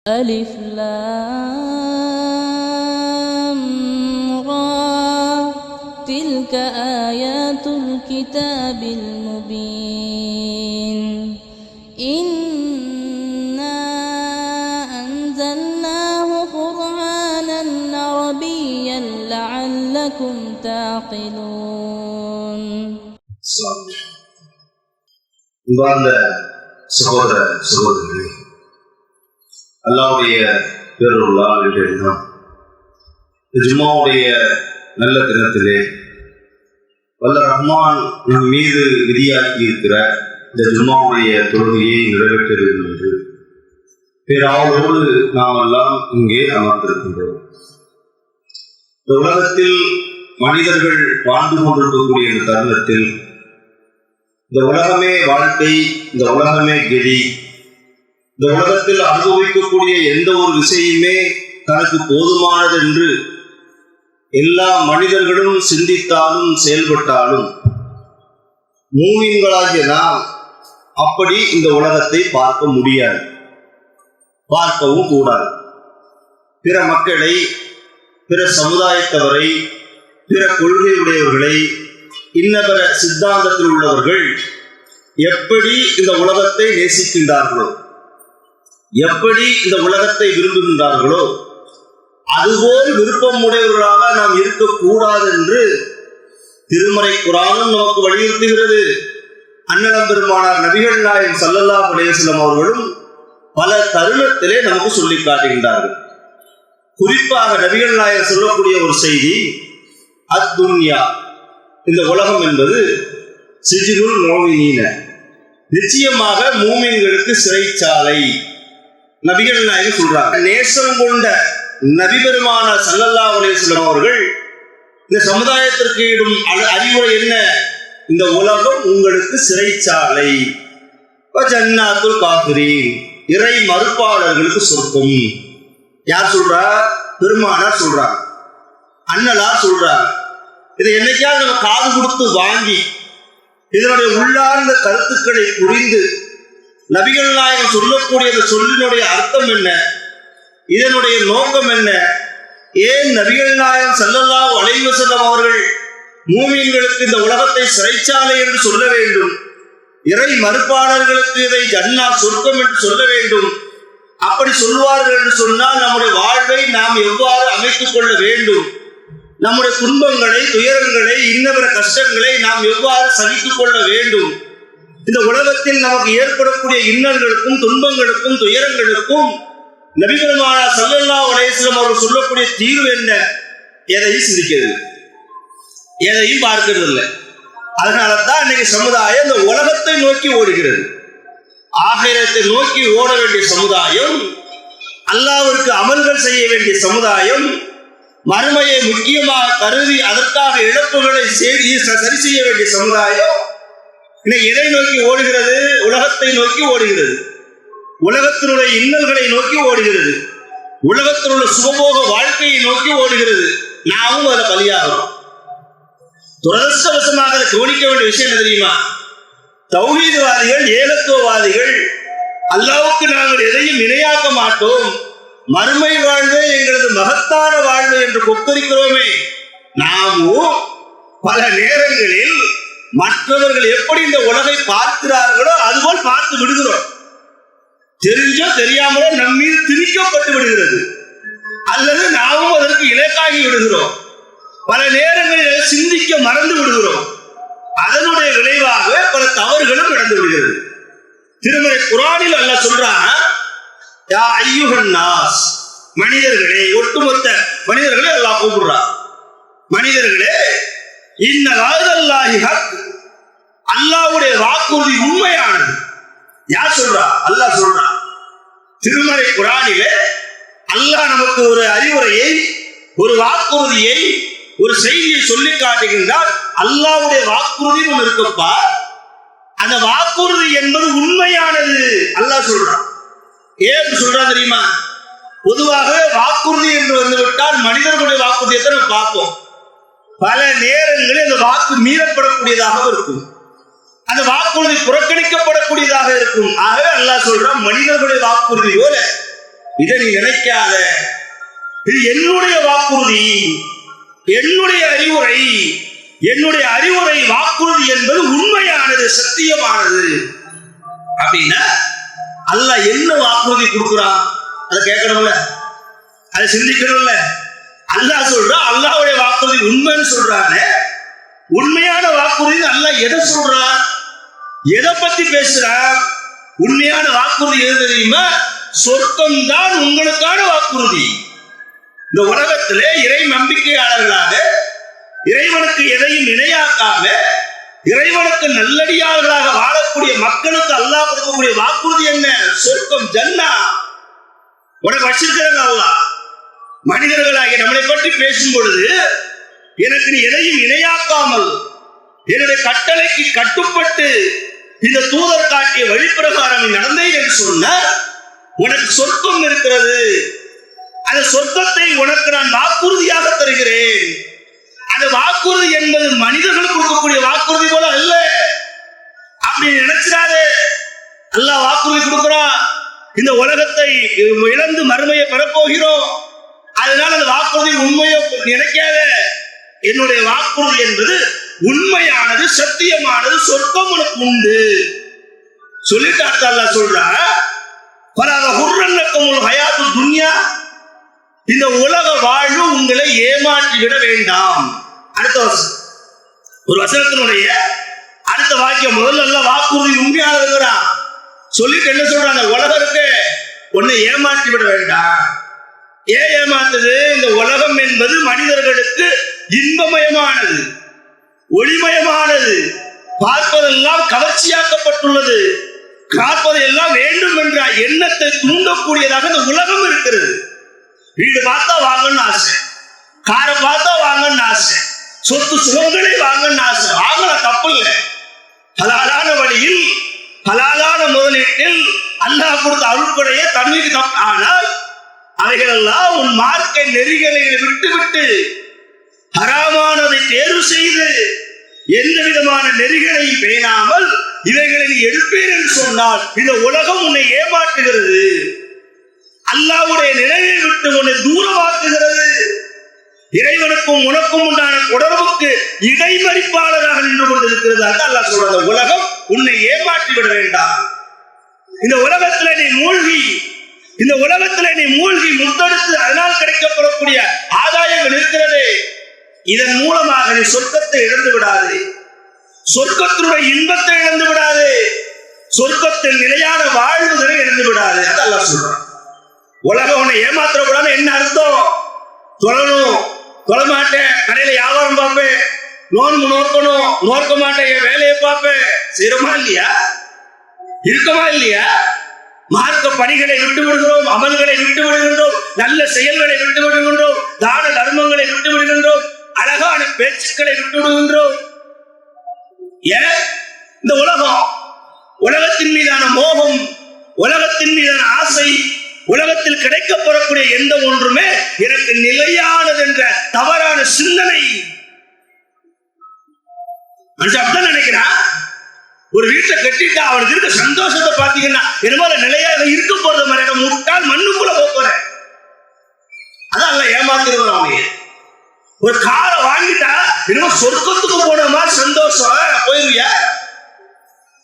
ألف لام را تلك آيات الكتاب المبين إنا أنزلناه قرآنا عربيا لعلكم تعقلون. சகோதர சகோதரிகளே, அல்லாஹ்வுடைய பேரருளால் இன்றைய தினம் ஜும்மாவுடைய நல்ல தினத்திலே வல்ல ரஹ்மான் நம் மீது விதியாக்கி இருக்கிற இந்த ஜும்மாவுடைய தொழுகையை நிறைவேற்ற வேண்டும் என்று பேராவலோடு நாம் எல்லாம் இங்கே அமர்ந்திருக்கின்றோம். இந்த உலகத்தில் மனிதர்கள் வாழ்ந்து கொண்டிருக்கக்கூடிய இந்த தருணத்தில் இந்த உலகமே வாழ்க்கை, இந்த உலகமே கெதி, இந்த உலகத்தில் அனுபவிக்கக்கூடிய எந்த ஒரு விஷயமே தனக்கு போதுமானது என்று எல்லா மனிதர்களும் சிந்தித்தாலும் செயல்பட்டாலும் மூமின்களாகிய நாம் அப்படி இந்த உலகத்தை பார்க்க முடியாது, பார்க்கவும் கூடாது. பிற மக்களை, பிற சமுதாயத்தவரை, பிற கொள்கை உடையவர்களை, இன்னபிற சித்தாந்தத்தில் உள்ளவர்கள் எப்படி இந்த உலகத்தை நேசிக்கின்றார்களோ, எப்படி இந்த உலகத்தை விரும்புகின்றார்களோ அதுபோல் விருப்பம் உடையவர்களாக நாம் இருக்கக்கூடாது என்று திருமறை குர்ஆனும் நமக்கு வலியுறுத்துகிறது. அன்னலம் பெருமானார் நபிகள் நாயகம் ஸல்லல்லாஹு அலைஹி வஸல்லம் அவர்களும் பல தருணத்திலே நமக்கு சொல்லி காட்டுகின்றார்கள். குறிப்பாக நபிகள் நாயகம் சொல்லக்கூடிய ஒரு செய்தி, அத்துன்யா, இந்த உலகம் என்பது சிஜ்னுல் முஃமினீன, நிச்சயமாக மூமின்களுக்கு சிறைச்சாலை. நபிகள் நாயகம் சொல்றாங்க. நேசம் கொண்ட நபி பெருமானார் ஸல்லல்லாஹு அலைஹி வஸல்லம் அவர்கள் இந்த சமுதாயத்திற்கு இடும் அறிவுரை என்ன? இந்த உலகம் உங்களுக்கு சிறைச்சாலை, ஜன்னாத்துல் காஃபிரீன், இறை மறுப்பாளர்களுக்கு சொர்க்கம். யார் சொல்றா? பெருமானார் சொல்றாங்க, அண்ணலார் சொல்றாங்க. இதை என்னைக்காவது நம்ம காது கொடுத்து வாங்கி இதனுடைய உள்ளார்ந்த கருத்துக்களை புரிந்து நபிகள் நாயகம் சொல்லக்கூடிய இந்த சொல்லினுடைய அர்த்தம் என்ன, இதனுடைய நோக்கம் என்ன, ஏன் நபிகள் நாயகம் ஸல்லல்லாஹு அலைஹி வஸல்லம் அவர்கள் மூமின்களுக்கு இந்த உலகத்தை சிறைச்சாலை என்று சொல்ல வேண்டும், இறை மறுப்பாளர்களுக்கு இதை ஜன்னா சொர்க்கம் என்று சொல்ல வேண்டும், அப்படி சொல்வார்கள் என்று சொன்னால் நம்முடைய வாழ்வை நாம் எவ்வாறு அமைத்துக் கொள்ள வேண்டும், நம்முடைய துன்பங்களை, துயரங்களை, இன்னபிற கஷ்டங்களை நாம் எவ்வாறு சகித்துக் கொள்ள வேண்டும், இந்த உலகத்தில் நமக்கு ஏற்படக்கூடிய இன்னல்களுக்கும் துன்பங்களுக்கும் துயரங்களுக்கும் நபி பெருமானார் ஸல்லல்லாஹு அலைஹி வஸல்லம் அவர்கள் சொல்லக்கூடிய தீர்வு என்ன, எதையும் சிந்திக்கிறது, எதையும் பார்க்கிறது இல்லை. அதனால தான் இன்னைக்கு சமுதாயம் இந்த உலகத்தை நோக்கி ஓடுகிறது. ஆகிரத்தை நோக்கி ஓட வேண்டிய சமுதாயம், அல்லாஹ்விற்கு அமல்கள் செய்ய வேண்டிய சமுதாயம், மறுமையை முக்கியமாக கருதி அதற்காக இழப்புகளை சரி செய்ய வேண்டிய சமுதாயம் இன்னைக்கு எதை நோக்கி ஓடுகிறது? உலகத்தை நோக்கி ஓடுகிறது, உலகத்தினுடைய இன்னல்களை நோக்கி ஓடுகிறது, உலகத்தில் உள்ள சுகபோக வாழ்க்கையை நோக்கி ஓடுகிறது. நாமும் அதை பலியாகிறோம். துரதிர்ஷ்டவசமாக அதை கவனிக்க வேண்டிய விஷயம் என்ன தெரியுமா? தௌஹீத்வாதிகள், ஏகத்துவவாதிகள், அல்லாஹ்வுக்கு நாங்கள் எதையும் இணையாக்க மாட்டோம், மறுமை வாழ்வே எங்களது மகத்தான வாழ்வு என்று கொக்கரிக்கிறோமே, நாமும் பல நேரங்களில் மற்றவர்கள் எப்படி இந்த உலகை பார்க்கிறார்களோ அதுபோல் பார்த்து விடுகிறோம். தெரிஞ்சோ தெரியாமலோ நம் மீது திணிக்கப்பட்டு விடுகிறது, அல்லது நாமும் அதற்கு இலக்காகி விடுகிறோம். பல நேரங்களில் சிந்திக்க மறந்து விடுகிறோம். அதனுடைய விளைவாக பல தவறுகளும் நடந்து விடுகிறது. திருமறை குர்ஆனில் அல்லாஹ் சொல்றான், யா அய்யுஹன் நாஸ், மனிதர்களே, ஒட்டுமொத்த மனிதர்களே அல்லாஹ் கூப்பிடுறான். மனிதர்களே, இன்ன வஅதல்லாஹி ஹக், அல்லாஹ்வுடைய வாக்குறுதி உண்மையானது. யார் சொல்றா? அல்லாஹ் சொல்றான். திருமறை குர்ஆனிலே அல்லாஹ் நமக்கு ஒரு அறிவுரையை, ஒரு வாக்குறுதியை, ஒரு செய்தியை சொல்லி காட்டுகின்றார். அல்லாஹ்வுடைய வாக்குறுதி ஒன்று இருக்கப்பா, அந்த வாக்குறுதி என்பது உண்மையானது. அல்லாஹ் சொல்றான். ஏன் சொல்றா தெரியுமா? பொதுவாகவே வாக்குறுதி என்று வந்துவிட்டால் மனிதர்களுடைய வாக்குறுதியை நம்ம பார்ப்போம். பல நேரங்களில் அந்த வாக்கு மீறப்படக்கூடியதாக இருக்கும், அந்த வாக்குறுதி புறக்கணிக்கப்படக்கூடியதாக இருக்கும். ஆகவே அல்லாஹ் சொல்றான், மனிதர்களுடைய வாக்குறுதி போல இதை நீ நினைக்காத, இது என்னுடைய வாக்குறுதி, என்னுடைய அறிவுரை. என்னுடைய அறிவுரை வாக்குறுதி என்பது உண்மையானது, சத்தியமானது. அப்படின்னா அல்லாஹ் என்ன வாக்குறுதி கொடுக்குறான் அதை கேட்கணும்ல, அதை சிந்திக்கணும்ல. அல்லாஹ் சொல்றான், அல்லாஹ்வுடைய வாக்குறுதி உண்மைன்னு சொல்றானே, உண்மையான வாக்குறுதி அல்லாஹ் எதை சொல்றான், எதை பத்தி பேசுறான்? உண்மையான வாக்குறுதி எது தெரியுமா? சொர்க்கம் தான் உங்களுக்கான வாக்குறுதி. இந்த உலகத்திலே இறை நம்பிக்கையாளர்களாக, இறைவனுக்கு எதையும் இணையாக்காம, இறைவனுக்கு நல்லடியார்களாக வாழக்கூடிய மக்களுக்கு அல்லாஹ் கொடுக்கக்கூடிய வாக்குறுதி என்ன? சொர்க்கம், ஜன்னா. உனக்கு வச்சிருக்கிறாங்க அல்லாஹ். மனிதர்களாகிய நம்மளை பற்றி பேசும் பொழுது, எனக்கு நீ எதையும் இணையாக்காமல் என்னுடைய கட்டளைக்கு கட்டுப்பட்டு இந்த தூதர் காட்டிய வழிப்பிரகாரம் நடந்தேன் என்று சொன்ன உனக்கு சொர்க்கம் இருக்கிறது. அந்த சொர்க்கத்தை உனக்கு நான் வாக்குறுதியாக தருகிறேன். அந்த வாக்குறுதி என்பது மனிதர்களுக்கு கொடுக்கக்கூடிய வாக்குறுதி போல அல்ல. அப்படி நினைச்சிடாதே. அல்லாஹ் வாக்குறுதி கொடுக்கிறான், இந்த உலகத்தை இழந்து மறுமையை பெறப்போகிறோம், அதனால அந்த வாக்குறுதி உண்மையோ நினைக்காத. என்னுடைய வாக்குறுதி என்பது உண்மையானது, சத்தியமானது, சொர்க்கம் உனக்கு உண்டு சொல்லிட்டு அல்லாஹ் சொல்றா, துன்யா, இந்த உலக வாழ்வு உங்களை ஏமாற்றிவிட வேண்டாம். அடுத்த ஒரு வசனத்தினுடைய அடுத்த வாக்கியம் முதல்ல வாக்குறுதி உண்மையானதுங்கிறான். சொல்லிட்டு என்ன சொல்றாங்க, உலகருக்கு உன்னை ஏமாற்றி விட வேண்டாம். ஏன் ஏமாத்துது? இந்த உலகம் என்பது மனிதர்களுக்கு இன்பமயமானது, ஒளிமயமானது, பார்ப்பதெல்லாம் கவர்ச்சியாக்கப்பட்டுள்ளது, காப்பதெல்லாம் வேண்டும் என்ற எண்ணத்தை தூண்டக்கூடியதாக இந்த உலகம் இருக்கிறது. வீடு பார்த்தா வாங்கன்னு ஆசை, காரை பார்த்தா வாங்கன்னு ஆசை, சொத்து சுகங்களை வாங்கன்னு ஆசை. வாங்கலாம், தப்பு இல்லை. ஹலாலான வழியில், ஹலாலான முதலீட்டில் அல்லாஹ் கொடுத்த அருள்கொடையை தண்ணீர் தப்பு. ஆனால் அவைகளெல்லாம் உன் மார்க்க நெறிகளை விட்டுவிட்டு ஹராமானதை தேர்வு செய்து எந்த விதமான நெறிகளையும் பேணாமல் இவைகளை நீ எடுப்பேன் என்று சொன்னால் இந்த உலகம் உன்னை ஏமாற்றுகிறது, அல்லாஹ்வுடைய நிலையை விட்டு உன்னை தூரமாக்குகிறது, இறைவனுக்கும் உனக்கும் உண்டான தொடர்புக்கு இடைமறிப்பாளராக நின்று கொண்டிருக்கிறது. அல்லாஹ் சொல்ற, உலகம் உன்னை ஏமாற்றி விட வேண்டாம். இந்த உலகத்தில் நீ மூழ்கி, இந்த உலகத்தில் நீ மூழ்கி முத்தெடுத்து அதனால் கிடைக்கப்படக்கூடிய ஆதாயங்கள் இருக்கிறது. இதன் மூலமாக நீ சொர்க்கத்தை இழந்து விடாது, சொர்க்கத்தினுடைய இன்பத்தை இழந்து விடாது, சொர்க்கத்தில் நிலையான வாழ்வுகளை இழந்து விடாது. அல்லாஹ் சொல்றான். உலகம் உன்னை ஏமாற்றக்கூடாது. என்ன அர்த்தம்? தொழணும், தொழ மாட்டேன், கடையில வியாபாரம் பார்ப்பேன், நோன்பு நோக்கணும், நோக்க மாட்டேன், என் வேலையை பார்ப்பேன், சிரமா இல்லையா, இருக்கமா இல்லையா? மார்க்க பணிகளை விட்டு விடுகிறோம், அமல்களை விட்டு விடுகின்றோம், நல்ல செயல்களை விட்டு விடுகின்றோம், தான தர்மங்களை விட்டு விடுகின்றோம், அழகான பேச்சுக்களை விட்டு விடுகின்றோம். ஏன்? இந்த உலகம், உலகத்தின் மீதான மோகம், உலகத்தின் மீதான ஆசை, உலகத்தில் கிடைக்கப்படக்கூடிய எந்த ஒன்றுமே எனக்கு நிலையானது என்ற தவறான சிந்தனை. அப்படிதான் நினைக்கிறான். ஒரு வீட்டை கட்டிட்டா அவனுக்கு இருக்க சந்தோஷத்தை பார்த்தீங்கன்னா என்னமோ நிலையாக இருக்க போறது மாதிரி முட்டால் மண்ணுக்குள்ள போறேன். அதான் ஏமாத்துறது. அவனே ஒரு காரை வாங்கிட்டா என்னமோ சொர்க்கத்துக்கு போன மாதிரி சந்தோஷம். போயிருவியா?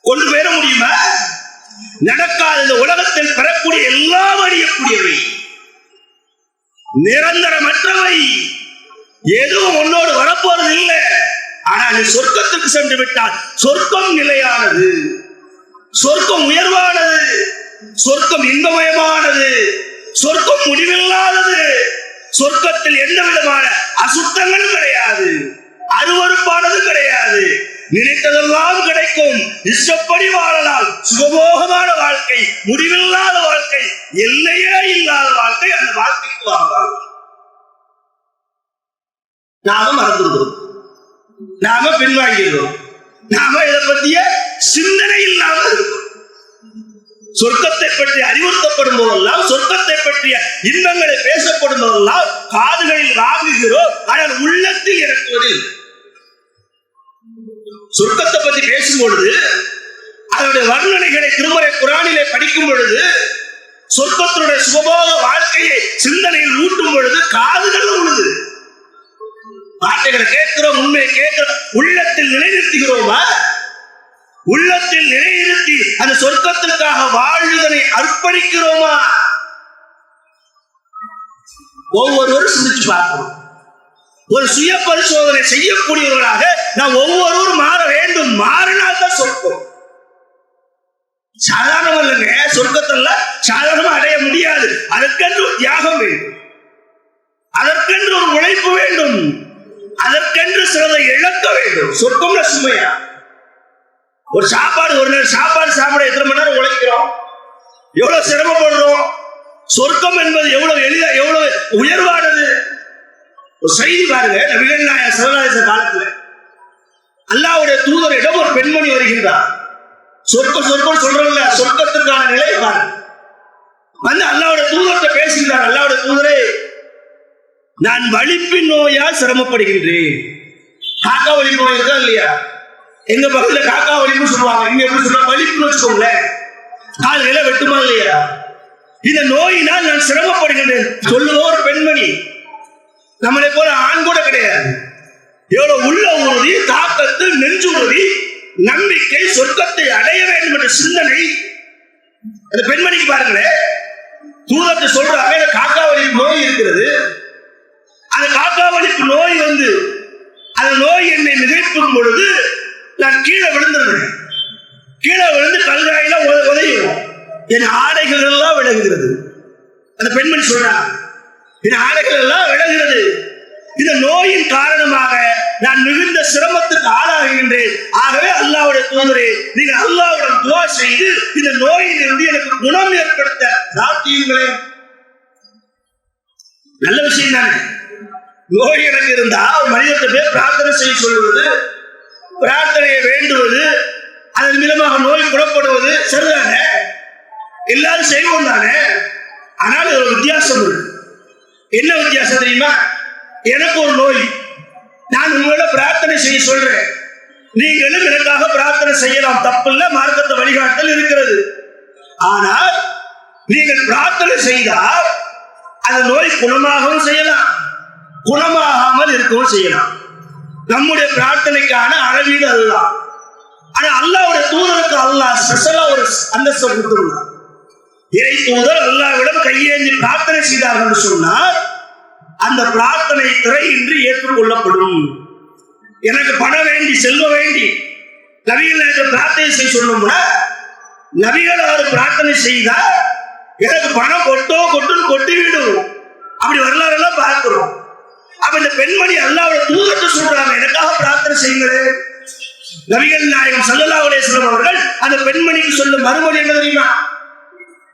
கொண்டு போயிட முடியுமா? நடக்காத. இந்த உலகத்தில் பெறக்கூடிய எல்லாம் அறியக்கூடியவை, நிரந்தரமற்றவை, எதுவும் உன்னோடு வரப்போறது இல்லை. ஆனால் நீ சொர்க்கத்துக்கு சென்று விட்டால் சொர்க்கம் நிலையானது, சொர்க்கம் உயர்வானது, சொர்க்கம் இன்பமயமானது, சொர்க்கம் முடிவில்லாதது, சொர்க்கத்தில் எந்த விதமான அசுத்தங்களும் கிடையாது, அருவருப்பானது கிடையாது, நினைத்ததெல்லாம் கிடைக்கும், இஷ்டப்படி வாழலாம், சுகபோகமான வாழ்க்கை, முடிவில்லாத வாழ்க்கை, எல்லையே இல்லாத வாழ்க்கை. அந்த வாழ்க்கைக்கு வாழ்ந்தால் நாம மறந்துடுறோம், நாம பின்வாங்கிறோம், நாம இதை பற்றிய சிந்தனை இல்லாமல் இருக்கும். சொர்க்கத்தை பற்றி அறிவுறுத்தப்படும் போதெல்லாம், சொர்க்கத்தை பற்றிய இன்பங்களை பேசப்படும் போதெல்லாம் காதுகளில் வாங்குகிறோம், ஆனால் உள்ளத்தில் இறக்குவதில். சொர்க்கத்தை பற்றி பேசும் பொழுது, அதனுடைய வர்ணனைகளை திருமறை குரானிலே படிக்கும் பொழுது சொர்க்கத்தினுடைய சுகபோக வாழ்க்கையை சிந்தனையில் ஊட்டும் பொழுது காதுகள் உழுது. வார்த்தைகளை கேட்கிறோம், உண்மையை கேட்கிறோம், உள்ளத்தில் நிலைநிறுத்துகிறோமா? உள்ளத்தில் நிலைநிறுத்தி அந்த சொர்க்கத்திற்காக வாழ்வதனை அர்ப்பணிக்கிறோமா? ஒவ்வொருவரும் சிந்திச்சு பார்க்கணும். ஒரு சுய பரிசோதனை செய்யக்கூடியவர்களாக நாம் ஒவ்வொருவரும் மாற வேண்டும். மாறினால் தான் சொர்க்கம். சாதாரணம் இல்லைங்க, சொர்க்கத்துல சாதாரணமா அடைய முடியாது. அதற்கென்று ஒரு தியாகம் வேண்டும், அதற்கென்று ஒரு உழைப்பு வேண்டும், அதற்கென்று சிலதை இழக்க வேண்டும். சொர்க்கம்ல சுமையா? ஒரு சாப்பாடு, ஒரு நேரம் சாப்பாடு சாப்பிட எத்தனை மணி நேரம் உழைக்கிறோம், எவ்வளவு சிரமப்படுறோம். சொர்க்கம் என்பது எவ்வளவு எளிதா, எவ்வளவு உயர்வானது. ஒரு செய்தி பாருங்க, நபிகள் நாயகம் ஸல்லல்லாஹு அலைஹி வஸல்லம் காலத்துல அல்லாஹ்வுடைய தூதரிடம் ஒரு பெண்மணி வருகின்றார். சொர்க்கம் சொர்க்கம் சொல்றோம்ல, சொர்க்கத்திற்கான நிலை பாருங்க. வந்து அல்லாஹ்வுடைய தூதர்கிட்ட பேசுகிறார். அல்லாஹ்வுடைய தூதரே, நான் வலிப்பின் நோயால் சிரமப்படுகின்றேன். காக்கா வலிப்பு நோய் இருக்கா இல்லையா? எங்க பக்கத்துல காக்கா வலிப்பு சொல்லுவாங்க, இங்க எப்படி சொல்றாங்க? வலிப்புன்னு வச்சுக்கோங்களேன். காலையில வெட்டுமா இல்லையா? இந்த நோயினால் நான் சிரமப்படுகின்றேன் சொல்லுவோ ஒரு பெண்மணி. நம்மளை போல ஆண் கூட கிடையாது. எவ்வளவு உள்ள உறுதி, தாக்கத்து, நெஞ்சு உறுதி, நம்பிக்கை, சொர்க்கத்தை அடைய வேண்டும் என்ற சிந்தனை அந்த பெண்மணிக்கு பாருங்களேன். தூதத்தை சொல்றாங்க, இந்த காக்கா வலிப்பு நோய் இருக்கிறது. அந்த காக்கா வலிப்பு நோய் வந்து அந்த நோய் என்னை மிகைப்பும் பொழுது நான் கீழே விழுந்துடுறேன். கீழே விழுந்து கல்காயில உதயும், என் ஆடைகள் எல்லாம் விலகுகிறது. அந்த பெண்மணி சொல்றாங்க, என் ஆடைகள் எல்லாம் விலகுகிறது. இந்த நோயின் காரணமாக நான் மிகுந்த சிரமத்துக்கு ஆளாகின்றேன். ஆகவே அல்லாஹ்வுடைய தூதரே, நீங்க அல்லாஹ்வுடன் துஆ செய்து இந்த நோயிலிருந்து எனக்கு குணம் ஏற்படுத்த பிரார்த்தியுங்களே. நல்ல விஷயம் தானே. நோய் எனக்கு இருந்தா மனிதத்தை போய் பிரார்த்தனை செய்ய சொல்வது, பிரார்த்தனையை வேண்டுவது, அதன் மூலமாக நோய் குணப்படுவது சரிதானே, எல்லாரும் செய்வோம் தானே. ஆனால் ஒரு வித்தியாசம் இருக்கு. என்ன வித்தியாசம் தெரியுமா? எனக்கு ஒரு நோய், நான் உங்களோட பிரார்த்தனை செய்ய சொல்றேன், நீங்களும் எனக்காக பிரார்த்தனை செய்யலாம், தப்பில்ல, மார்க்கத்தை வழிகாட்டல் இருக்கிறது. ஆனால் நீங்கள் பிரார்த்தனை செய்தால் அந்த நோய் குணமாகவும் செய்யலாம், குணமாகாமல் இருக்கவும் செய்யலாம். நம்முடைய பிரார்த்தனைக்கான அளவீடு அல்லாஹ். ஆனா அல்லாஹ்வுடைய தூதருக்கு அல்லாஹ் ஸ்பெஷலா ஒரு அந்தஸ்து கொடுத்துள்ளார். இறை தூதர் அல்லாஹ்விடம் கையேந்தி பிரார்த்தனை செய்தார்கள் சொன்னால் அந்த பிரார்த்தனை திரையின்றி ஏற்றுக்கொள்ளப்படும். எனக்கு பணம் வேண்டி, செல்வ வேண்டி நபிகள் பிரார்த்தனை செய்ய சொன்னோம்னா, நபிகள் அவர் பிரார்த்தனை செய்தா எனக்கு பணம் கொட்டுன்னு கொட்டிவிடும். அப்படி வரலாறு எல்லாம் பார்க்கிறோம். அப்ப இந்த பெண்மணி அல்லாஹ்வுடைய தூதர்கிட்ட சொல்றாங்க, எனக்காக பிரார்த்தனை செய்யுங்களே. நபிகள் நாயகம் ஸல்லல்லாஹு அலைஹி வஸல்லம் அவர்கள் அந்த பெண்மணிக்கு சொல்லும் மறுமொழி என்ன தெரியுமா?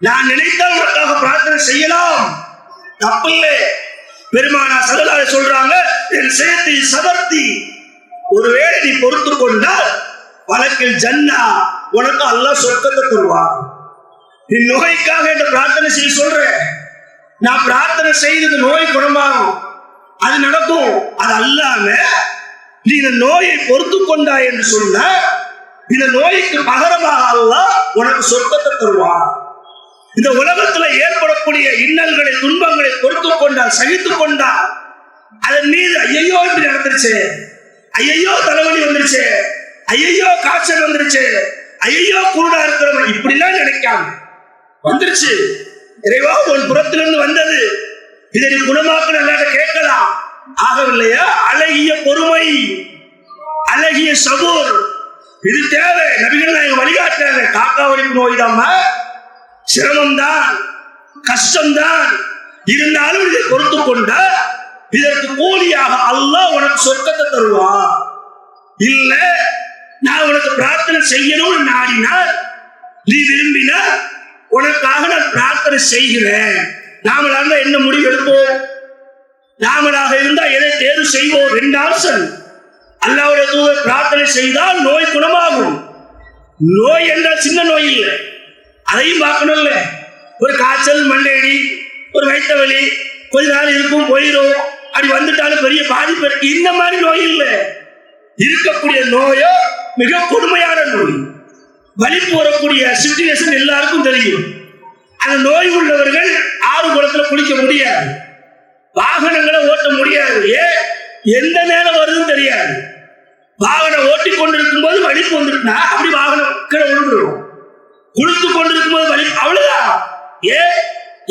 நான் நினைத்தால் உனக்காக பிரார்த்தனை செய்யலாம், தப்பில்லை. பெருமானார் ஸல்லல்லாஹு அலைஹி சொல்றாங்க, என் சேத்தி சபர்த்தி, ஒருவேளை நீ பொறுத்து கொண்டால் வழக்கில் ஜன்னா, உனக்கு அல்லாஹ் சொர்க்கத்தை தருவான். நீ நோய்க்காக என்று பிரார்த்தனை செய்ய சொல்றேன், நான் பிரார்த்தனை செய்து நோய் குணமாகும், அது நடக்கும். அது அல்லாம நீ இந்த நோயை பொறுத்து கொண்டாய் என்று சொன்ன, இந்த நோய்க்கு பகரமாக அல்லாஹ் உனக்கு சொர்க்கத்தை தருவான். இந்த உலகத்துல ஏற்படக்கூடிய இன்னல்களை, துன்பங்களை பொறுத்து கொண்டால், சகித்துக் கொண்டால், அதன் மீது ஐயோ இப்படி நடந்துருச்சு, ஐயோ தலைவலி வந்துருச்சு, ஐயோ காய்ச்சல் வந்துருச்சு, ஐயோ குருடா இருக்கிறவன், இப்படி எல்லாம் நினைக்காம வந்துருச்சு, இறைவா உன் புறத்திலிருந்து வந்தது, இதை நீ குணமாக்க நல்லா கேட்கலாம். ஆகவில்லையா? அழகிய பொறுமை, அழகிய சபூர், இது தேவை. நபிகள் நாயகம் வழிகாட்டுறாங்க. காக்கா வலிப்பு நோய் தான், சிரமம்தான், கஷ்டம்தான், இருந்தாலும் இதை பொறுத்து கொண்ட இதற்கு கூலியாக அல்லாஹ் உனக்கு சொர்க்கத்தை தருவான். இல்ல நான் உனக்கு பிரார்த்தனை செய்யணும்னு நாடினால், நீ விரும்பினா உனக்காக நான் பிரார்த்தனை செய்கிறேன். நாமளாக என்ன முடிவு எடுப்போம்? நாமளாக இருந்தா எதை தேர்வு செய்வோம்? 2 ஆப்ஷன். அல்லாஹ்வுடைய தூதர் பிரார்த்தனை செய்தால் நோய் குணமாகும். நோய் என்றால் சின்ன நோய் இல்லை, அதையும் பார்க்கணும்ல. ஒரு காய்ச்சல், மண்டையடி, ஒரு வயிற்று வலி கொஞ்ச நாள் இருக்கும், போயிடும், அப்படி வந்துட்டாலும் பெரிய பாதிப்பு இருக்கு. இந்த மாதிரி நோய் இல்லை. இருக்கக்கூடிய நோயோ மிக கொடுமையான நோய். வலிப்பு வரக்கூடிய சிச்சுவேஷன் எல்லாருக்கும் தெரியும். அந்த நோய் உள்ளவர்கள் ஆறு குளத்துல குளிக்க முடியாது, வாகனங்களை ஓட்ட முடியாது. ஏன்? எந்த நேரம் வருதுன்னு தெரியாது. வாகனம் ஓட்டி கொண்டிருக்கும் போது வலிப்பு வந்துட்டுனா அப்படி வாகனம் கீழே விழுந்துடும். குளித்து கொண்டிருக்கும் போது வலிப்பு, அவ்வளவுதான். ஏன்?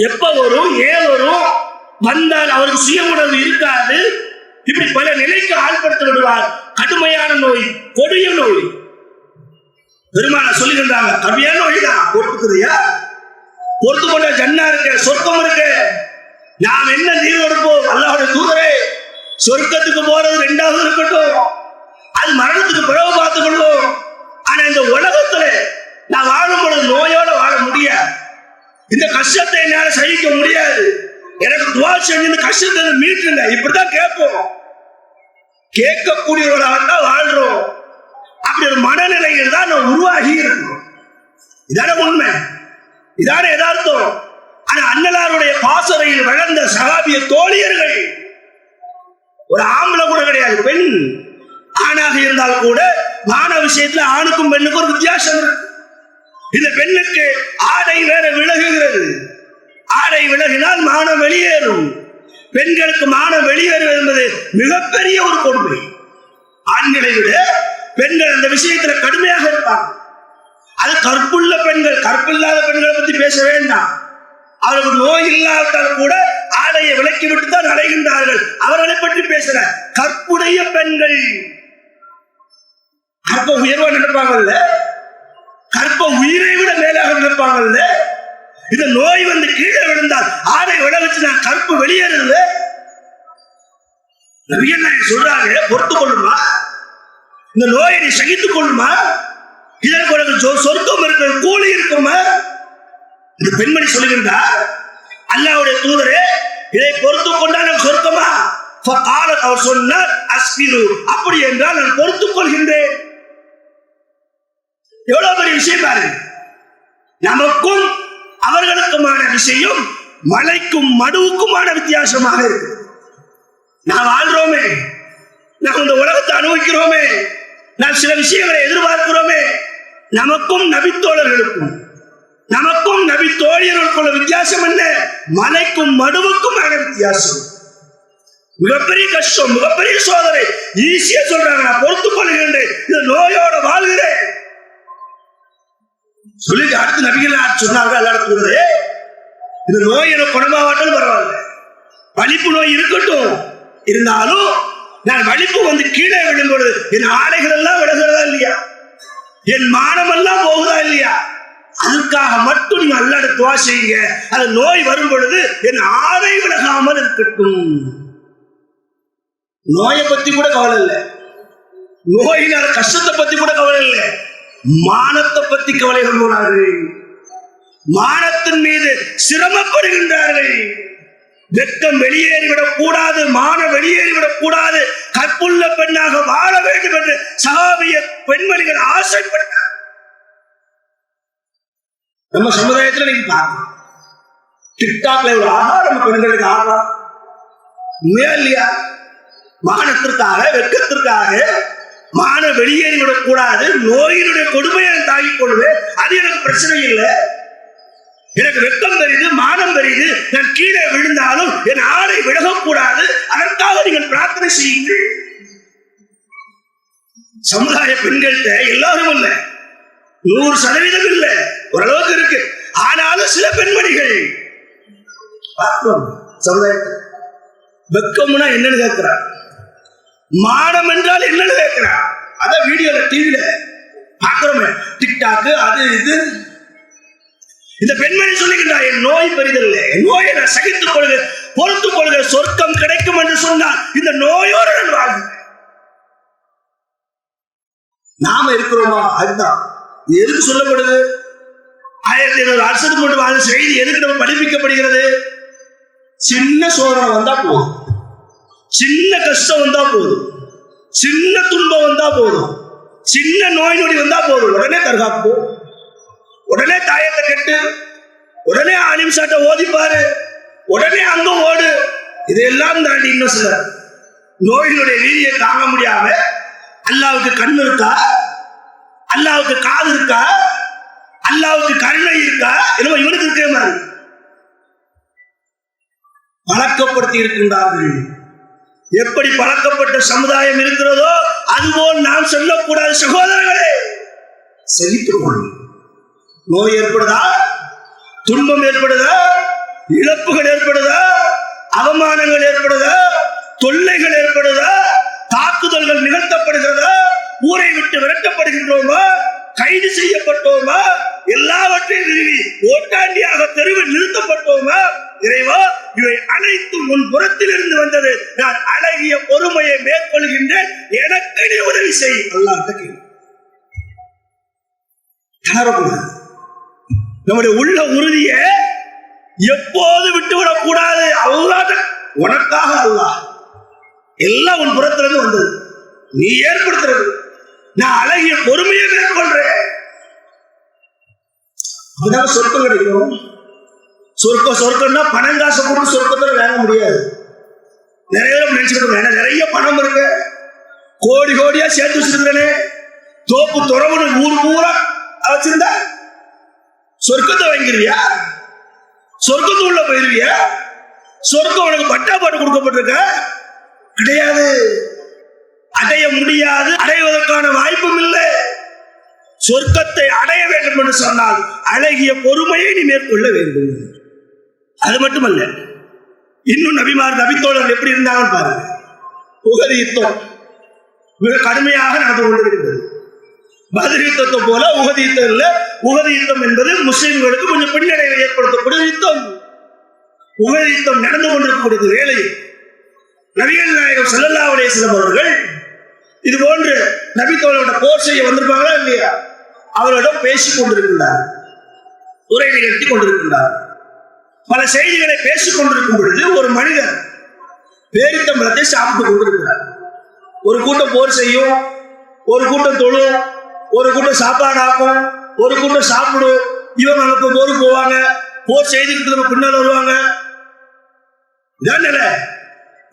எப்ப வரும், ஏன் வரும், வந்தால் அவருக்கு சுய உணர்வு இருக்காது. இப்படி பல நிலைக்கு ஆள்படுத்த விடுவார். கடுமையான நோய், கொடிய நோய். பெருமான சொல்லுகின்றாங்க, கடுமையான நோய் தான். பொறுத்துக்குறியா? பொறுத்து கொண்ட ஜன்னா இருக்கு, சொர்க்கம் இருக்கு. நாம் என்ன நீர் கொடுப்போம்? அல்லாஹ்வுடைய தூதரே, சொர்க்கத்துக்கு போறது ரெண்டாவது இருக்கட்டும், அது மரணத்துக்கு பிறகு பார்த்துக் கொள்வோம். ஆனா இந்த உலகத்துல நான் வாழும் பொழுது நோயோட வாழ முடியாது. இந்த கஷ்டத்தை என்னால சகிக்க முடியாது. எனக்கு துவா செஞ்சு இந்த கஷ்டத்தை மீட்டுங்க, இப்படிதான் கேட்போம். கேட்கக்கூடியவர்களாகத்தான் வாழ்றோம். அப்படி ஒரு மனநிலையில் தான் நான் உருவாகி இருக்கணும். இதான உண்மை, இதான யதார்த்தம். ஆனா அன்னலாருடைய பாசறையில் வளர்ந்த சகாபிய தோழியர்கள், ஒரு ஆம்பளை கூட கிடையாது, பெண். ஆணாக இருந்தால் கூட மான விஷயத்துல ஆணுக்கும் பெண்ணுக்கும் ஒரு வித்தியாசம் இருக்கு. இந்த பெண்ணுக்கு ஆடை வேற விலகுகிறது. ஆடை விலகினால் மானம் வெளியேறும். பெண்களுக்கு மானம் வெளியேறுவது என்பது மிகப்பெரிய ஒரு கொடுமை. ஆண்களை விட பெண்கள் அந்த விஷயத்துல கடுமையாக இருப்பாங்க. அது கற்புள்ள பெண்கள், கற்பில்லாத பெண்களை பத்தி பேச வேண்டாம். அவர்களுக்கு நோய் இல்லாவிட்டால் கூட ஆடையை விலக்கி விட்டு தான் அடைகின்றார்கள். அவர்களை பற்றி பேசுற கற்புடைய பெண்கள் கற்ப உயர்வா நினைப்பாங்கல்ல, கற்ப உயிரை விட மேலாக நினைப்பாங்கல்ல. இந்த நோய் வந்து கீழே விழுந்தால் ஆடை விளைவிச்சு நான் கற்பு வெளியேறுது. நபிகள் சொல்றாங்க, பொறுத்துக் கொள்ளுமா, இந்த நோயை நீ சகித்துக் கொள்ளுமா, இதற்கு உனக்கு சொர்க்கம் இருக்கிற கூலி இருக்குமா? இந்த பெண்மணி சொல்லுகின்றார், அல்லாஹ்வுடைய தூதரே, இதை பொறுத்துக் கொண்டால் நான் சொர்க்கமா? அவர் சொன்னார், அஸ்பிரு, அப்படி என்றால் நான் பொறுத்துக் கொள்கின்றேன். எவ்வளவு பெரிய விஷயம் பாருங்க. நமக்கும் அவர்களுக்குமான விஷயம் மலைக்கும் மடுவுக்குமான வித்தியாசமாக இருக்கு. நான் வாழ்றோமே, நாம் இந்த உலகத்தை அனுபவிக்கிறோமே, நாம் சில விஷயங்களை எதிர்பார்க்கிறோமே. நமக்கும் நபித்தோழர்களுக்கும், நமக்கும் நபி தோழியர்களுக்குள்ள வித்தியாசம் என்ன? மலைக்கும் மடுவுக்குமான வித்தியாசம். மிகப்பெரிய கஷ்டம், மிகப்பெரிய சோதனை. ஈஸியா சொல்றாங்க, நான் பொறுத்துக் கொள்கின்றேன், இந்த நோயோட வாழ்கிறேன் சொல்லி அடுத்து நபிகள் சொன்னாங்க, எல்லாருக்கும் இந்த நோய் எனக்கு குணமாகட்டும் பரவாயில்ல, வலிப்பு நோய் இருக்கட்டும், இருந்தாலும் நான் வலிப்பு வந்து கீழே விடும் பொழுது என் ஆடைகள் எல்லாம் விலகிறதா இல்லையா, என் மானம் எல்லாம் போகுதா இல்லையா, அதுக்காக மட்டும் நீங்க அல்லாஹ்வை துஆ செய்யுங்க. அது நோய் வரும் பொழுது என் ஆடை விலகாமல் இருக்கட்டும். நோயை பத்தி கூட கவலை இல்லை, நோயினால கஷ்டத்தை பத்தி கூட கவலை இல்லை, மானத்தை பத்தி கவலை கொள்கிறார்கள். மானத்தின் மீது சிரமப்படுகின்றார்கள். வெட்கம் வெளியேறிவிடக் கூடாது, மானம் வெளியேறிவிடக் கூடாது, கற்புள்ள பெண்ணாக வாழ வேண்டும் என்று சஹாபிய பெண்மணிகள் ஆசைப்பட்டார். நம்ம சமுதாயத்தில் நீங்க பார்க்கணும், டிக்டாக்ல ஒரு ஆகாரம் பெண்களுக்கு ஆகலாம் இல்லையா? மானத்திற்காக, வெட்கத்திற்காக மான வெளியேறிவிடக் கூடாது, நோயினுடைய கொடுமையை தாங்கிக் கொள்வேன், அது எனக்கு பிரச்சனை இல்லை. எனக்கு வெட்கம் தெரியுது, மானம் தெரியுது, நான் கீழே விழுந்தாலும் என் ஆடை விலகக்கூடாது, அதற்காக நீங்கள் பிரார்த்தனை செய்யுங்கள். சமுதாய பெண்கள்கிட்ட எல்லாரும் இல்ல, 100% இல்ல, ஓரளவுக்கு இருக்கு. ஆனாலும் சில பெண்மணிகள் சமுதாயத்தில் வெக்கம்னா என்னன்னு கேட்கிறார், மானம் என்றால் என்னன்னு கேட்கிறார். அதான் வீடியோல டிவில பாக்குறோமே, டிக்டாக் அது இது. இந்த பெண்மணி சொல்லுகின்றார், என் நோய் பெரிதல்ல, என் நோயை நான் சகித்துக் கொள்க, பொறுத்துக் கொள்க, சொர்க்கம் கிடைக்கும் என்று சொன்னால் இந்த நோயோடு நான் வாழ்கிறேன். நாம இருக்கிறோமா? அதுதான் எதுக்கு சொல்லப்படுது? 1500 வருஷத்துக்கு மட்டும் வாழ்ந்த செய்தி எதுக்கு நம்ம படிப்பிக்கப்படுகிறது? சின்ன சோதனை வந்தா போதும், சின்ன கஷ்டம் வந்தா போதும், சின்ன துன்பம் வந்தா போதும், சின்ன நோய் நொடி வந்தா போதும், உடனே தற்காப்பு, உடனே தாயத்தை கட்டு, உடனே ஆலிம் சாட்டை ஓதிப்பாரு, உடனே அங்க ஓடு. இதெல்லாம் தாண்டி இன்னும் சில நோயினுடைய வீதியை தாங்க முடியாம, அல்லாவுக்கு கண் இருக்கா, அல்லாவுக்கு காது இருக்கா, அல்லாவுக்கு கருணை இருக்கா? என்னமோ இவனுக்கு இருக்கிற மாதிரி பழக்கப்படுத்தி இருக்கின்றார்கள். எப்படி பழக்கப்பட்ட சமுதாயம் இருக்கிறதோ அதுபோல் நாம் சொல்லக்கூடாது. சகோதரர்களே, செழித்துக் கொள்ளும். நோய் ஏற்படுதா, துன்பம் ஏற்படுதா, இழப்புகள் ஏற்படுதா, அவமானங்கள் ஏற்படுதா, தொல்லைகள் ஏற்படுதா, தாக்குதல்கள் நிகழ்த்தப்படுகிறதா, ஊரை விட்டு விரட்டப்படுகின்றோமா, கைது செய்யப்பட்டோமா, எல்லாவற்றையும் நிறுவி ஓட்டாண்டியாக தெருவில் நிறுத்தப்பட்டோமா, இறைவா இவை அனைத்தும் உன் புறத்தில் இருந்து வந்தது. நான் அழகிய பொறுமையை மேற்கொள்கின்றேன், எனக்கு நீ உதவி செய். அல்லாஹ் நம்முடைய உள்ள உறுதியை எப்போது விட்டுவிடக் கூடாது. அல்லாஹ் உனக்காக, அல்லாஹ் எல்லாம் உன் புறத்திலிருந்து வந்தது, நீ ஏற்படுத்துறது. நான் அழகிய பொறுமையை மேற்கொள்றேன். அப்பதான் சொர்க்கம் கிடைக்கும். சொர்க்கம்னா பணம் காசு கொடுத்து சொர்க்கத்துல வாங்க முடியாது. நிறைய பேர் நினைச்சுக்கிட்டு நிறைய பணம் இருக்கு, கோடி கோடியா சேர்த்து வச்சிருக்கிறேனே, தோப்பு துறவுன்னு ஊர் பூரா வச்சிருந்தா சொர்க்கத்தை வாங்கிருவியா? சொர்க்கத்து உள்ள போயிருவியா? சொர்க்கம் உனக்கு பட்டா பாட்டு கொடுக்கப்பட்டிருக்க கிடையாது. அடைய முடியாது, அடைவதற்கான வாய்ப்பும் இல்லை. சொர்க்கத்தை அடைய வேண்டும் என்று சொன்னால் அழகிய பொறுமையை நீ மேற்கொள்ள வேண்டும். அது மட்டுமல்ல, இன்னும் நபித்தோழர்கள் எப்படி இருந்தாங்கன்னு பாருங்க. உஹது யுத்தம் மிக கடுமையாக நடந்து கொண்டிருக்கிறது. பத்ர் யுத்தத்தை போல உஹது யுத்தம் இல்ல. உஹது யுத்தம் என்பது முஸ்லிம்களுக்கு கொஞ்சம் பின்னடைவை ஏற்படுத்தக்கூடிய யுத்தம். உஹது யுத்தம் நடந்து கொண்டிருக்கக்கூடிய வேளையில் நபிகள் நாயகம் ஸல்லல்லாஹு அலைஹி வஸல்லம் அவர்கள் இது போன்று நபித்தோழரோட போர் செய்ய வந்திருப்பாங்களா இல்லையா? அவரிடம் பேசிக் கொண்டிருக்கின்றார், உரை நிகழ்த்தி கொண்டிருக்கின்றார். பல செய்திகளை பேசிக் கொண்டிருக்கும் பொழுது ஒரு மனிதர் பேரித்தம்பழத்தை சாப்பிட்டுக் கொண்டிருக்கிறார். ஒரு கூட்டம் போர் செய்யும், ஒரு கூட்டம் தொழும், ஒரு கூட்டம் சாப்பாடாக்கும், ஒரு கூட்டம் சாப்பிடும். இவங்க நமக்கு போருக்கு போவாங்க, போர் செய்துக்கிட்டு நம்ம பின்னால் வருவாங்க.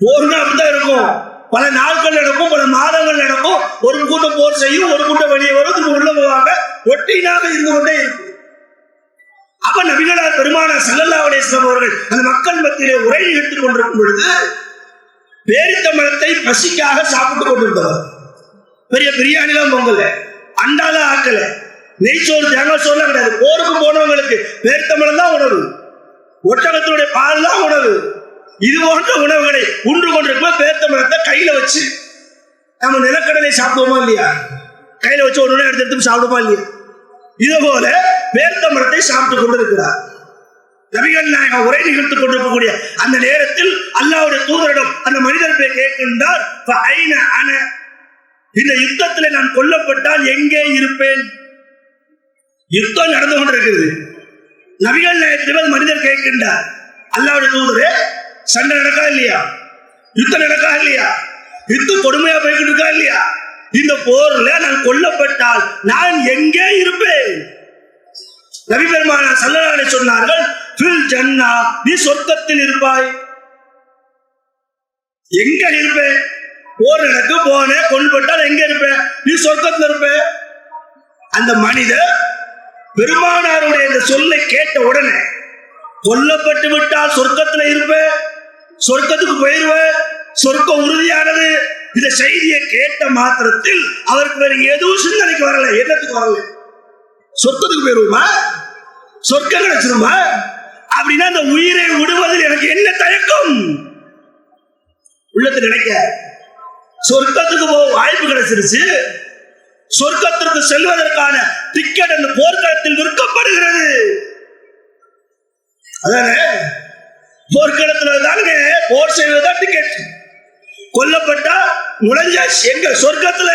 போர்னா அப்படிதான் இருக்கும். பல நாட்கள் நடக்கும், பல மாதங்கள் நடக்கும். ஒரு கூட்டம் போர் செய்யும், ஒரு கூட்டம் வெளியே வரும், திரும்ப உள்ள போவாங்க. ஒட்டினாக இருந்து கொண்டே இருக்கும். அப்ப நபிகளார் பெருமானார் ஸல்லல்லாஹு அலைஹி வஸல்லம் அவர்கள் அந்த மக்கள் மத்தியிலே உரை நிகழ்த்திக் கொண்டிருக்கும் பொழுது பேரித்தம்பழத்தை பசிக்காக சாப்பிட்டுக் கொண்டிருந்தவர். பெரிய பிரியாணிலாம் பொங்கல, அண்டால ஆக்கல, நெய்ச்சோறு தேங்காய் சோறுலாம் கிடையாது. போருக்கு போனவங்களுக்கு பேரித்தம்பழம் தான் உணவு, ஒட்டகத்தினுடைய பால் தான் உணவு. இது போன்ற உணவுகளை உண்டு கொண்டிருக்கும் பேரித்தம்பழத்தை கையில வச்சு நம்ம நிலக்கடலை சாப்பிடுவோமா இல்லையா? கையில வச்சு ஒரு உணவு எடுத்து சாப்பிடுவோமா இல்லையா? இது போல பேரித்தம்பழத்தை சாப்பிட்டுக் கொண்டிருக்கிறார். நபிகள் நாயகம் உரை நிகழ்த்திக் கொண்டிருக்கக்கூடிய அந்த நேரத்தில் அல்லாஹ்வுடைய தூதரிடம் அந்த மனிதர் போய் கேட்கின்றார், இந்த யுத்தத்தில் நான் கொல்லப்பட்டால் எங்கே இருப்பேன்? யுத்தம் நடந்து கொண்டிருக்கிறது. நபிகள் நாயகத்திடம் மனிதர் கேட்கின்றார், அல்லாஹ்வுடைய தூதரே, சண்டை நடக்கா இல்லையா? யுத்தம் நடக்கா இல்லையா? யுத்தம் கொடுமையா போய்கிட்டு இருக்கா இல்லையா? இந்த போர்ல நான் கொல்லப்பட்டால் நான் எங்கே இருப்பேன்? நபி பெருமானார் ஸல்லல்லாஹு அலைஹி சொன்னார்கள், ஃபில் ஜன்னா, நீ சொர்க்கத்தில் இருப்பாய். எங்க இருப்பேன்? போர் நடக்கு, போனே, கொல்லப்பட்டால் எங்க இருப்பேன்? நீ சொர்க்கத்தில் இருப்பேன். அந்த மனிதர் பெருமானாருடைய இந்த சொல்லை கேட்ட உடனே, கொல்லப்பட்டு விட்டால் சொர்க்கத்துல இருப்பேன், சொர்க்கத்துக்கு போயிருவேன், சொர்க்கம் உறுதியானது, இந்த செய்தியை கேட்ட மாத்திரத்தில் அவருக்கு வேற எதுவும் சிந்தனைக்கு வரல. என்னத்துக்கு வரல? சொர்க்கத்துக்கு போயிருவோமா, சொர்க்கம் கிடைச்சிருமா? அப்படின்னா அந்த உயிரை விடுவதில் எனக்கு என்ன தயக்கம் உள்ளது நினைக்க? சொர்க்கத்துக்கு போக வாய்ப்பு கிடைச்சிருச்சு. சொர்க்கத்திற்கு செல்வதற்கான டிக்கெட் அந்த போர்க்களத்தில் விற்கப்படுகிறது. அதானே போர்க்களத்துல தானுங்க போர் செய்வதுதான் டிக்கெட். கொல்லப்பட்டா நுழைஞ்சாச்சு எங்க? சொர்க்கத்துல.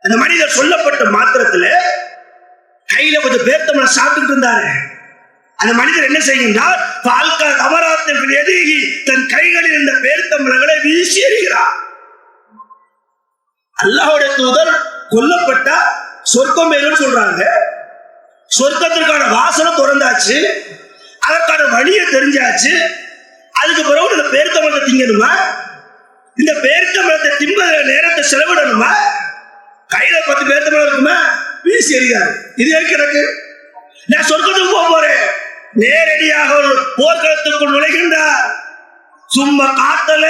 அந்த மனிதர் சொல்லப்பட்ட மாத்திரத்துல கையில கொஞ்சம் பேர்த்தம்பழம் சாப்பிட்டு இருந்தாரு. அந்த மனிதர் என்ன செய்கின்றார்? தன் கைகளில் இருந்த பேர்த்தம்பழங்களை வீசி எறிகிறார். அல்லாஹ்வுடைய தூதர் கொல்லப்பட்டா சொர்க்கம் வேணும்னு சொல்றாங்க. சொர்க்கத்திற்கான வாசனை திறந்தாச்சு, அதற்கான வழியை தெரிஞ்சாச்சு. அதுக்கு பிறகு இந்த பேரித்தம்பழத்தை திங்கணுமா? இந்த பேரித்தம்பழத்தை தின்பத நேரத்தை செலவிடணுமா? கையில 10 பேரித்தம்பழம் இருக்குமா? வீசி எறிகிறார். இது கிடக்கு நான் சொர்க்கத்துக்கு போறேன். நேரடியாக ஒரு போர்க்களத்துக்குள் நுழைகின்றார். சும்மா காத்தல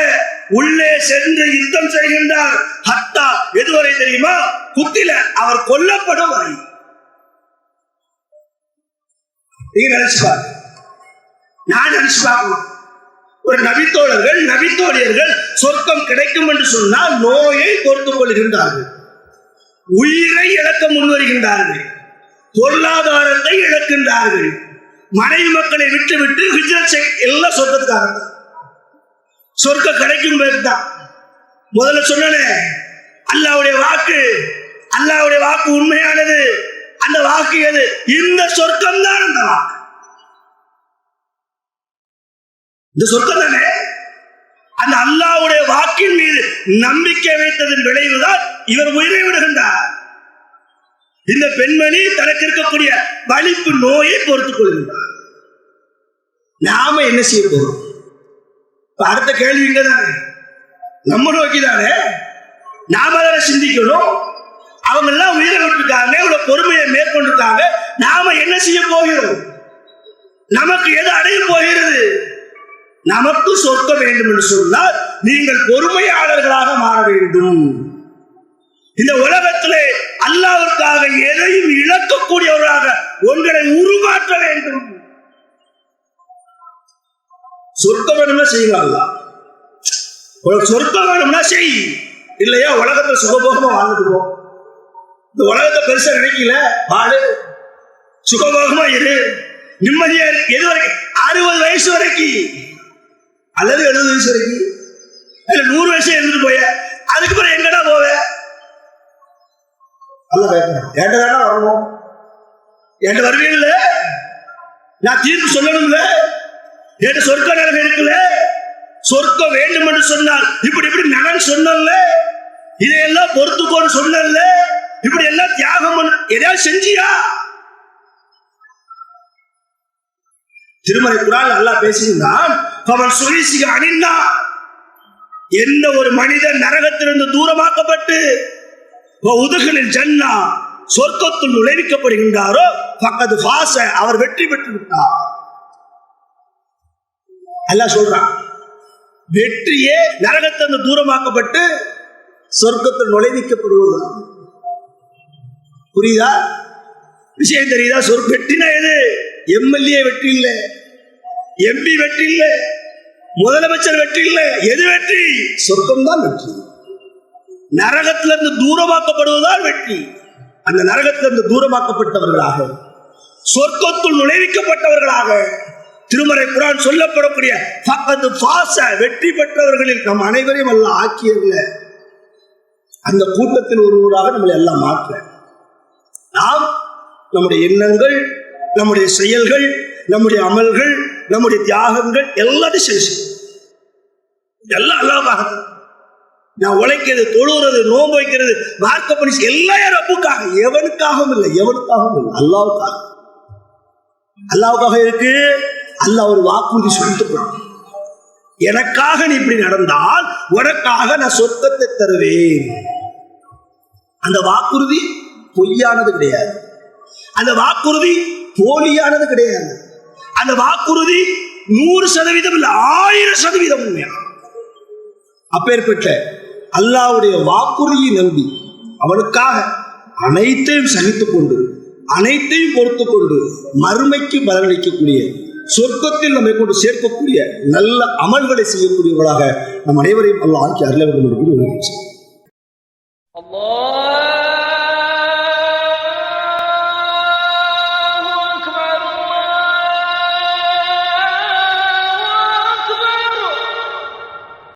உள்ளே சென்று யுத்தம் செய்கின்றார். ஹத்தா எதுவரை தெரியுமா? குத்தில அவர் கொல்லப்படும் வரை. நீங்க நினைச்சு பாருங்க, நான் நினைச்சு பார்க்கணும். ஒரு நபித்தோழர்கள் நபித்தோழியர்கள் சொர்க்கம் கிடைக்கும் என்று சொன்னால் நோயை பொறுத்துக் கொள்கின்றார்கள், உயிரை இழக்க முன்வருகின்றார்கள், பொருளாதாரத்தை இழக்கின்றார்கள், மனைவி மக்களை விட்டு விட்டு ஹிஜ்ரத் எல்லாம் சொர்க்கத்துக்காரங்க. சொர்க்கம் கிடைக்கும் தான் முதல்ல சொன்னே. அல்லாஹ்வுடைய வாக்கு உண்மையானது. அந்த வாக்கு எது? இந்த சொர்க்கம் தான். அந்த வாக்கு இந்த சொர்க்கம் தானே. அந்த அல்லாஹ்வுடைய வாக்கின் மீது நம்பிக்கை வைத்ததன் விளைவுதான் இவர் உயிரை விடுகின்றார். இந்த பெண்மணி தனக்கு இருக்கக்கூடிய வலிப்பு நோயை பொறுத்துக் கொள்கின்றார். நாம என்ன செய்ய போறோம்? அடுத்த கேள்வி இங்க தானே, நம்ம நோக்கி தானே. நாம தானே சிந்திக்கணும். அவங்க எல்லாம் உயிரை விட்டுருக்காங்க, இவ்வளவு பொறுமையை மேற்கொண்டிருக்காங்க. நாம என்ன செய்ய போகிறோம்? நமக்கு எது அடைய போகிறது? நமக்கு சொர்க்கம் வேண்டும் என்று சொன்னால் நீங்கள் பொறுமையாளர்களாக மாற வேண்டும். இந்த உலகத்திலே அல்லாஹ்விற்காக எதையும் இழக்கக்கூடியவர்களாக உங்களை உருமாற்ற வேண்டும். சொர்க்கம் வேணும்னா செய்யலாம்ல. சொர்க்கம் வேணும்னா செய், இல்லையா உலகத்துல சுகபோகமா வாழ்ந்துடுவோம். இந்த உலகத்தை பெருசா நினைக்கல, வாழு, சுகபோகமா இரு, நிம்மதியா இரு. எது வரைக்கும்? 60 வயசு வரைக்கும் அல்லது 70 வயசு வரைக்கும், இல்ல 100 வயசு இருந்துட்டு போய. அதுக்கு பிறகு எங்கடா போவ? ஏண்டா வரணும், என்கிட்ட வருவீங்கல்ல, நான் தீர்ப்பு சொல்லணும்ல. என்கிட்ட சொர்க்க நரகம் இருக்குல்ல. சொர்க்கம் வேண்டும் என்று சொன்னால் இப்படி இப்படி நலன் சொன்னல, இதையெல்லாம் பொறுத்துக்கோன்னு சொன்னல, இப்படி எல்லாம் தியாகம் எதையாவது செஞ்சியா? திருமறை குர்ஆன்ல அல்லாஹ் பேசுகிறான், அவன் சுரீசிக அணிந்தா, எந்த ஒரு மனிதன் நரகத்திலிருந்து தூரமாக்கப்பட்டு உதுகளில் ஜன்னா சொர்க்கத்தில் நுழைவிக்கப்படுகின்றாரோ பக்கத்து பாச அவர் வெற்றி பெற்று விட்டார். அல்லாஹ் சொல்றான், வெற்றியே நரகத்திலிருந்து தூரமாக்கப்பட்டு சொர்க்கத்தில் நுழைவிக்கப்படுவதா. புரியுதா? விஷயம் தெரியுதா? வெற்றினா எது? எம்எல்ஏ வெற்றி இல்லை, எம்பி வெற்றி இல்லை, முதலமைச்சர் வெற்றி இல்லை. எது வெற்றி? சொர்க்கம் தான் வெற்றி. நரகத்திலிருந்து தூரமாக்கப்படுவதால் வெற்றி. அந்த நரகத்திலிருந்து தூரமாக்கப்பட்டவர்களாக சொர்க்கத்துள் நுழைவிக்கப்பட்டவர்களாக திருமறை குர்ஆன் சொல்லப்படக்கூடிய ஃபக்கத் ஃபாஸ வெற்றி பெற்றவர்களில் நம் அனைவரையும் அல்லாஹ் ஆக்கியல்ல. அந்த கூட்டத்தில் ஒருவராக நம்மளை எல்லாம் மாற்ற நாம் நம்முடைய எண்ணங்கள், நம்முடைய செயல்கள், நம்முடைய அமல்கள், நம்முடைய தியாகங்கள் எல்லாத்தையும் செஞ்சு எல்லாம் அல்லாஹ்வாக. நான் உழைக்கிறது, தொழுகிறது, நோன்பு வைக்கிறது, மார்க்க பணி எல்லாம் ரப்புக்காக, எவனுக்காகவும் இல்லை, எவனுக்காகவும் இல்லை, அல்லாஹ்வுக்காக. அல்லாஹ்வுக்காக இருக்கு. அல்லாஹ் ஒரு வாக்குறுதி சொல்லிட்டு, எனக்காக நீ இப்படி நடந்தால் உனக்காக நான் சொர்க்கத்தை தருவேன். அந்த வாக்குறுதி பொய்யானது கிடையாது, அந்த வாக்குறுதி போலியானது கிடையாது, அந்த வாக்குறுதி 100% இல்ல 1000% உண்மையா. அப்பேற்பட்ட அல்லாஹ்வுடைய வாக்குறுதியை நம்பி அவனுக்காக அனைத்தையும் சகித்துக் கொண்டு அனைத்தையும் பொறுத்துக் கொண்டு மறுமைக்கு பலனளிக்கக்கூடிய சொர்க்கத்தில் நம்மை கொண்டு சேர்க்கக்கூடிய நல்ல அமல்களை செய்யக்கூடியவர்களாக நம் அனைவரையும் அல்லாஹ் ஆக்கி அருள வேண்டும் என்று